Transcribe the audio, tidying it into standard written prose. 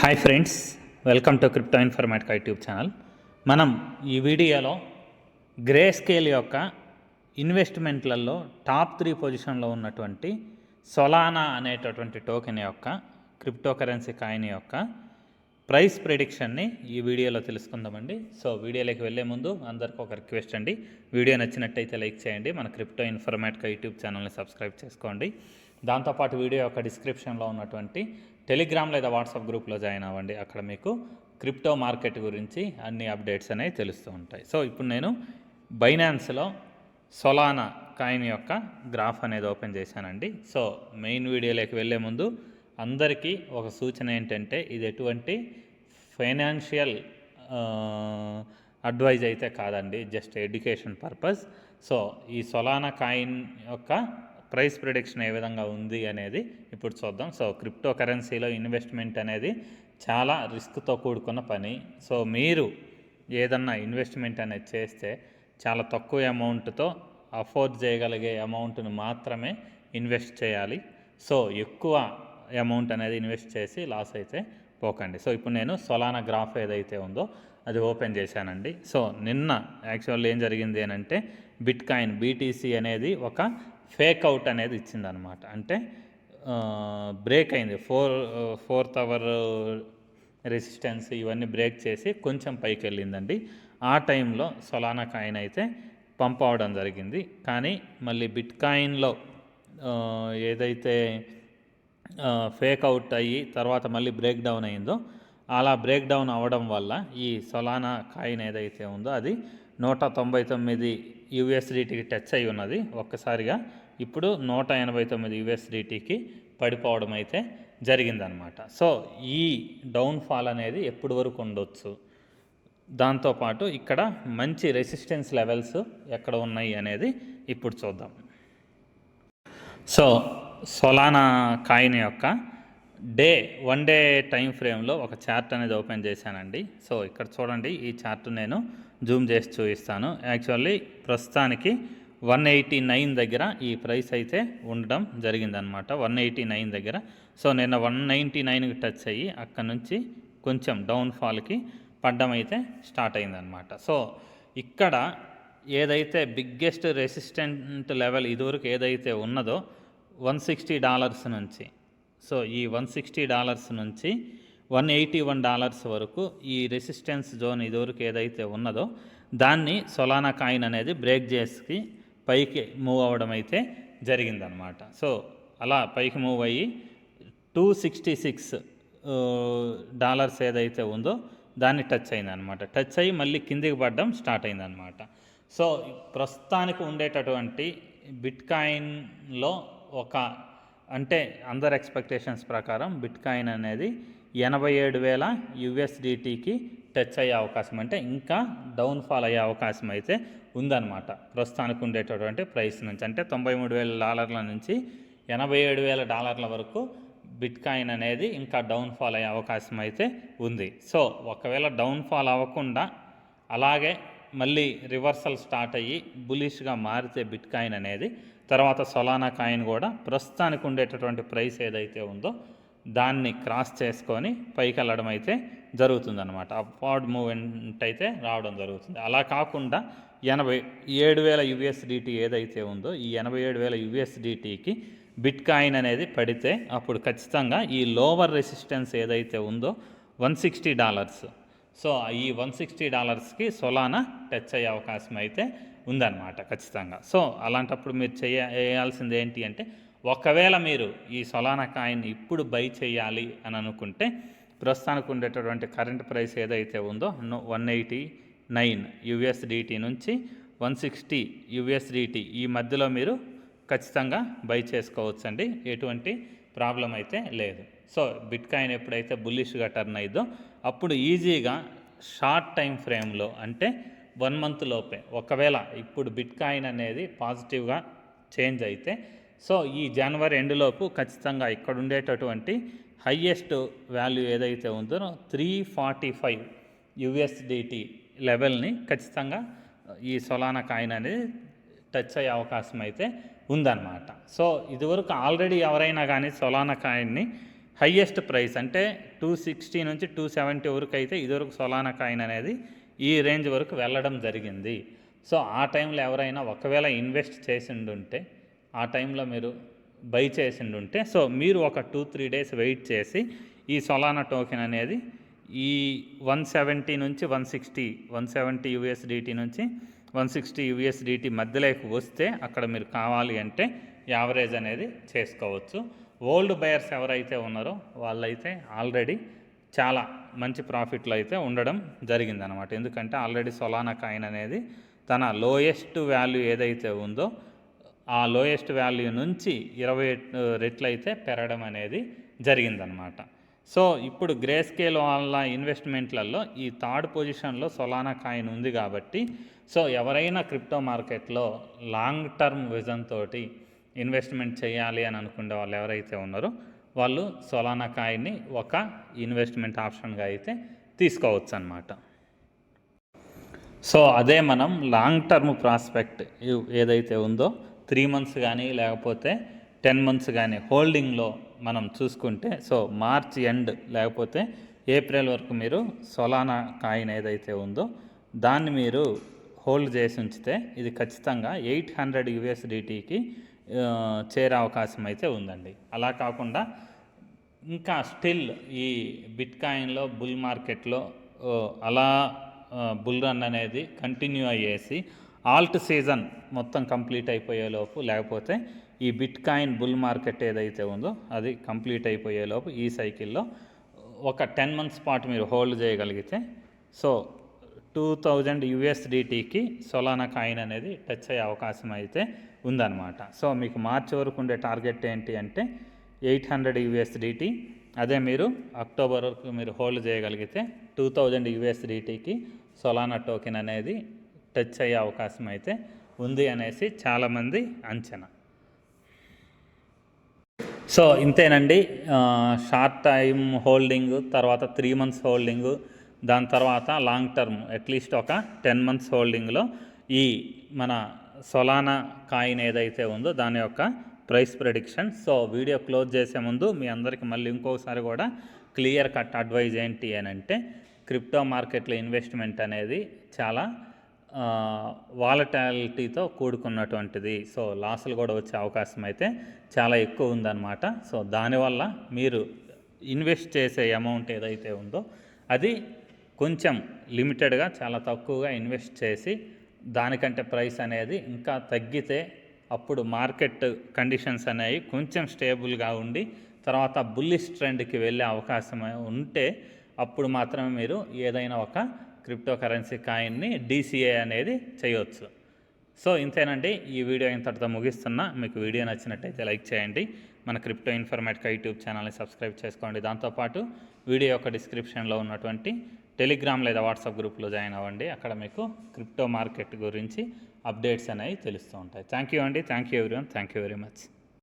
Hi friends, welcome to crypto informatic YouTube channel. మనం ఈ వీడియోలో గ్రే స్కేల్ యొక్క ఇన్వెస్ట్మెంట్లలో టాప్ 3 పొజిషన్లో ఉన్నటువంటి సొలానా అనేటటువంటి టోకెన్ యొక్క క్రిప్టో కరెన్సీ కాయిన్ యొక్క ప్రైస్ ప్రిడిక్షన్ని ఈ వీడియోలో తెలుసుకుందామండి. సో వీడియోలోకి వెళ్ళే ముందు అందరికీ ఒక రిక్వెస్ట్ అండి, వీడియో నచ్చినట్టయితే లైక్ చేయండి, మన క్రిప్టో ఇన్ఫర్మేటిక్ యూట్యూబ్ ఛానల్ని సబ్స్క్రైబ్ చేసుకోండి. దాంతోపాటు వీడియో యొక్క డిస్క్రిప్షన్లో ఉన్నటువంటి టెలిగ్రామ్ లేదా వాట్సాప్ గ్రూప్లో జాయిన్ అవ్వండి. అక్కడ మీకు క్రిప్టో మార్కెట్ గురించి అన్ని అప్డేట్స్ అనేవి తెలుస్తూ ఉంటాయి. సో ఇప్పుడు నేను బైనాన్స్లో సొలానా కాయిన్ యొక్క గ్రాఫ్ అనేది ఓపెన్ చేశానండి. సో మెయిన్ వీడియోలోకి వెళ్ళే ముందు అందరికీ ఒక సూచన ఏంటంటే, ఇది ఎటువంటి ఫైనాన్షియల్ అడ్వైజ్ అయితే కాదండి, జస్ట్ ఎడ్యుకేషన్ పర్పస్. సో ఈ సొలానా కాయిన్ యొక్క ప్రైస్ ప్రిడిక్షన్ ఏ విధంగా ఉంది అనేది ఇప్పుడు చూద్దాం. సో క్రిప్టో కరెన్సీలో ఇన్వెస్ట్మెంట్ అనేది చాలా రిస్క్తో కూడుకున్న పని. సో మీరు ఏదన్నా ఇన్వెస్ట్మెంట్ అనేది చేస్తే చాలా తక్కువ అమౌంట్తో అఫోర్డ్ చేయగలిగే అమౌంట్ను మాత్రమే ఇన్వెస్ట్ చేయాలి. సో ఎక్కువ అమౌంట్ అనేది ఇన్వెస్ట్ చేసి లాస్ అయితే పోకండి. సో ఇప్పుడు నేను సొలానా గ్రాఫ్ ఏదైతే ఉందో అది ఓపెన్ చేశానండి. సో నిన్న యాక్చువల్లీ ఏం జరిగింది అని అంటే, బిట్ కాయిన్ బీటీసీ అనేది ఒక ఫేక్ అవుట్ అనేది ఇచ్చిందనమాట. అంటే బ్రేక్ అయింది, ఫోర్త్ అవర్ రెసిస్టెన్స్ ఇవన్నీ బ్రేక్ చేసి కొంచెం పైకి వెళ్ళిందండి. ఆ టైంలో సొలానా కాయిన్ అయితే పంప్ అవడం జరిగింది. కానీ మళ్ళీ బిట్ కాయిన్లో ఏదైతే ఫేక్ అవుట్ అయ్యి తర్వాత మళ్ళీ బ్రేక్ డౌన్ అయిందో, అలా బ్రేక్ డౌన్ అవ్వడం వల్ల ఈ సొలానా కాయిన్ ఏదైతే ఉందో అది 199 యూఎస్డిటీకి టచ్ అయి ఉన్నది ఒక్కసారిగా. ఇప్పుడు 189 యూఎస్డిటీకి పడిపోవడం అయితే జరిగిందనమాట. సో ఈ డౌన్ఫాల్ అనేది ఎప్పటి వరకు ఉండొచ్చు, దాంతోపాటు ఇక్కడ మంచి రెసిస్టెన్స్ లెవెల్స్ ఎక్కడ ఉన్నాయి అనేది ఇప్పుడు చూద్దాం. సో సొలానా కాయిన్ యొక్క వన్ డే టైం ఫ్రేమ్లో ఒక చార్ట్ అనేది ఓపెన్ చేశానండి. సో ఇక్కడ చూడండి, ఈ చార్ట్ నేను జూమ్ చేసి చూపిస్తాను. యాక్చువల్లీ ప్రస్తుతానికి 189 దగ్గర ఈ ప్రైస్ అయితే ఉండడం జరిగిందనమాట, 189 దగ్గర. సో నిన్న 199కి టచ్ అయ్యి అక్కడ నుంచి కొంచెం డౌన్ఫాల్కి పడ్డం అయితే స్టార్ట్ అయిందనమాట. సో ఇక్కడ ఏదైతే బిగ్గెస్ట్ రెసిస్టెంట్ లెవెల్ ఇదివరకు ఏదైతే ఉన్నదో $160 నుంచి, సో ఈ $160 నుంచి $181 వరకు ఈ రెసిస్టెన్స్ జోన్ ఇదివరకు ఏదైతే ఉన్నదో దాన్ని సొలానా కాయిన్ అనేది బ్రేక్ చేసి పైకి మూవ్ అవ్వడం అయితే జరిగిందనమాట. సో అలా పైకి మూవ్ అయ్యి $266 ఏదైతే ఉందో దాన్ని టచ్ అయిందనమాట. టచ్ అయ్యి మళ్ళీ కిందికి పడడం స్టార్ట్ అయిందనమాట. సో ప్రస్తుతానికి ఉండేటటువంటి బిట్ కాయిన్లో అంటే అందర్ ఎక్స్పెక్టేషన్స్ ప్రకారం బిట్ కాయిన్ అనేది 87,000 యూఎస్డిటీకి టచ్ అయ్యే అవకాశం, అంటే ఇంకా డౌన్ఫాల్ అయ్యే అవకాశం అయితే ఉందన్నమాట ప్రస్తుతానికి ఉండేటటువంటి ప్రైస్ నుంచి. అంటే $93,000 నుంచి $87,000 వరకు బిట్ కాయిన్ అనేది ఇంకా డౌన్ఫాల్ అయ్యే అవకాశం అయితే ఉంది. సో ఒకవేళ డౌన్ఫాల్ అవ్వకుండా అలాగే మళ్ళీ రివర్సల్ స్టార్ట్ అయ్యి బులిష్గా మారితే బిట్ కాయిన్ అనేది, తర్వాత సొలానా కాయిన్ కూడా ప్రస్తుతానికి ఉండేటటువంటి ప్రైస్ ఏదైతే ఉందో దాన్ని క్రాస్ చేసుకొని పైకి వెళ్ళడం అయితే జరుగుతుందన్నమాట. అప్వార్డ్ మూవ్మెంట్ అయితే రావడం జరుగుతుంది. అలా కాకుండా 87,000 యూఎస్డిటీ ఏదైతే ఉందో ఈ 87,000 యూఎస్డిటీకి బిట్ కాయిన్ అనేది పడితే అప్పుడు ఖచ్చితంగా ఈ లోవర్ రెసిస్టెన్స్ ఏదైతే ఉందో $160, సో ఈ $160కి సొలానా టచ్ అయ్యే అవకాశం అయితే ఉందన్నమాట ఖచ్చితంగా. సో అలాంటప్పుడు మీరు చేయాల్సింది ఏంటి అంటే, ఒకవేళ మీరు ఈ సొలానా కాయిన్ ఇప్పుడు బై చేయాలి అని అనుకుంటే ప్రస్తుతానికి ఉండేటటువంటి కరెంట్ ప్రైస్ ఏదైతే ఉందో 189 యూఎస్డిటీ నుంచి 160 యూఎస్డిటీ ఈ మధ్యలో మీరు ఖచ్చితంగా బై చేసుకోవచ్చండి, ఎటువంటి ప్రాబ్లం అయితే లేదు. సో బిట్ కాయిన్ ఎప్పుడైతే బుల్లిష్గా టర్న్ అయ్యిందో అప్పుడు ఈజీగా షార్ట్ టైం ఫ్రేమ్లో, అంటే 1 మంత్ లోపే ఒకవేళ ఇప్పుడు బిట్ కాయిన్ అనేది పాజిటివ్గా చేంజ్ అయితే, సో ఈ జనవరి ఎండ్లోపు ఖచ్చితంగా ఇక్కడ ఉండేటటువంటి హయ్యెస్ట్ వాల్యూ ఏదైతే ఉందో 345 యూఎస్డిటీ లెవెల్ని ఖచ్చితంగా ఈ సొలానా కాయిన్ అనేది టచ్ అయ్యే అవకాశం అయితే ఉందన్నమాట. సో ఇదివరకు ఆల్రెడీ ఎవరైనా కానీ సొలానా కాయిన్ని హయ్యెస్ట్ ప్రైస్ అంటే 260 నుంచి 270 వరకు అయితే ఇదివరకు సొలానా కాయిన్ అనేది ఈ రేంజ్ వరకు వెళ్ళడం జరిగింది. సో ఆ టైంలో ఎవరైనా ఒకవేళ ఇన్వెస్ట్ చేసిండుంటే ఆ టైంలో మీరు బై చేసిండుంటే సో మీరు ఒక 2-3 డేస్ వెయిట్ చేసి ఈ సొలానా టోకెన్ అనేది ఈ 170 నుంచి 170 యూఎస్డిటీ నుంచి 160 యూఎస్డిటీ మధ్యలోకి వస్తే అక్కడ మీరు కావాలి అంటే యావరేజ్ అనేది చేసుకోవచ్చు. ఓల్డ్ బయర్స్ ఎవరైతే ఉన్నారో వాళ్ళైతే ఆల్రెడీ చాలా మంచి ప్రాఫిట్లో అయితే ఉండడం జరిగిందనమాట. ఎందుకంటే ఆల్రెడీ సొలానా కాయిన్ అనేది తన లోయెస్ట్ వాల్యూ ఏదైతే ఉందో ఆ లోయెస్ట్ వాల్యూ నుంచి 20 రెట్లు అయితే పెరగడం అనేది జరిగిందనమాట. సో ఇప్పుడు గ్రే స్కేల్ వాళ్ళ ఇన్వెస్ట్మెంట్లలో ఈ థర్డ్ పొజిషన్లో సొలానా కాయిన్ ఉంది కాబట్టి సో ఎవరైనా క్రిప్టో మార్కెట్లో లాంగ్ టర్మ్ విజన్ తోటి ఇన్వెస్ట్మెంట్ చేయాలి అని అనుకునే వాళ్ళు ఎవరైతే ఉన్నారో వాళ్ళు సొలానా కాయిన్ని ఒక ఇన్వెస్ట్మెంట్ ఆప్షన్గా అయితే తీసుకోవచ్చు అన్నమాట. సో అదే మనం లాంగ్ టర్మ్ ప్రాస్పెక్ట్ ఏదైతే ఉందో 3 months కానీ లేకపోతే 10 months కానీ హోల్డింగ్లో మనం చూసుకుంటే సో మార్చ్ ఎండ్ లేకపోతే ఏప్రిల్ వరకు మీరు సొలానా కాయిన్ ఏదైతే ఉందో దాన్ని మీరు హోల్డ్ చేసి ఉంచితే ఇది ఖచ్చితంగా 800 యూఎస్డిటీకి చేరే అవకాశం అయితే ఉందండి. అలా కాకుండా ఇంకా స్టిల్ ఈ బిట్ కాయిన్లో బుల్ మార్కెట్లో అలా బుల్ రన్ అనేది కంటిన్యూ అయ్యేసి ఆల్ట్ సీజన్ మొత్తం కంప్లీట్ అయిపోయేలోపు లేకపోతే ఈ బిట్ కాయిన్ బుల్ మార్కెట్ ఏదైతే ఉందో అది కంప్లీట్ అయిపోయేలోపు ఈ సైకిల్లో ఒక 10 months పాటు మీరు హోల్డ్ చేయగలిగితే సో 2000 యూఎస్డిటీకి సొలానా కాయిన్ అనేది టచ్ అయ్యే అవకాశం అయితే ఉందన్నమాట. సో మీకు మార్చి వరకు ఉండే టార్గెట్ ఏంటి అంటే 800 యూఎస్డిటీ. అదే మీరు అక్టోబర్ వరకు మీరు హోల్డ్ చేయగలిగితే 2000 యూఎస్డిటీకి సొలానా టోకెన్ అనేది టచ్ అయ్యే అవకాశం అయితే ఉంది అనేసి చాలామంది అంచనా. సో ఇంతేనండి, షార్ట్ టైం హోల్డింగ్, తర్వాత 3 months హోల్డింగు, దాని తర్వాత లాంగ్ టర్మ్ అట్లీస్ట్ ఒక 10 months హోల్డింగ్లో ఈ మన సొలానా కాయిన్ ఏదైతే ఉందో దాని యొక్క price prediction. So video close చేసే ముందు మీ అందరికీ మళ్ళీ ఇంకోసారి కూడా క్లియర్ కట్ అడ్వైజ్ ఏంటి అని అంటే క్రిప్టో మార్కెట్లో ఇన్వెస్ట్మెంట్ అనేది చాలా వాలటాలిటీతో కూడుకున్నటువంటిది. సో లాసులు కూడా వచ్చే అవకాశం అయితే చాలా ఎక్కువ ఉందన్నమాట. సో దానివల్ల మీరు ఇన్వెస్ట్ చేసే అమౌంట్ ఏదైతే ఉందో అది కొంచెం లిమిటెడ్గా చాలా తక్కువగా ఇన్వెస్ట్ చేసి దానికంటే ప్రైస్ అనేది ఇంకా తగ్గితే అప్పుడు మార్కెట్ కండిషన్స్ అనేవి కొంచెం స్టేబుల్గా ఉండి తర్వాత బుల్లిష్ ట్రెండ్కి వెళ్ళే అవకాశం ఉంటే అప్పుడు మాత్రమే మీరు ఏదైనా ఒక క్రిప్టో కరెన్సీ కాయిన్ని DCA అనేది చేయవచ్చు. సో ఇంతేనండి, ఈ వీడియో ఇంతటితో ముగిస్తున్నా. మీకు వీడియో నచ్చినట్టయితే లైక్ చేయండి. మన క్రిప్టో ఇన్ఫర్మేటిక్ యూట్యూబ్ ఛానల్ని సబ్స్క్రైబ్ చేసుకోండి. దాంతోపాటు వీడియో యొక్క డిస్క్రిప్షన్లో ఉన్నటువంటి టెలిగ్రామ్ లేదా వాట్సాప్ గ్రూప్లో జాయిన్ అవ్వండి. అక్కడ మీకు క్రిప్టో మార్కెట్ గురించి అప్డేట్స్ అనేవి తెలుస్తూ ఉంటాయి. థ్యాంక్ యూ అండి. Thank you everyone. Thank you very much.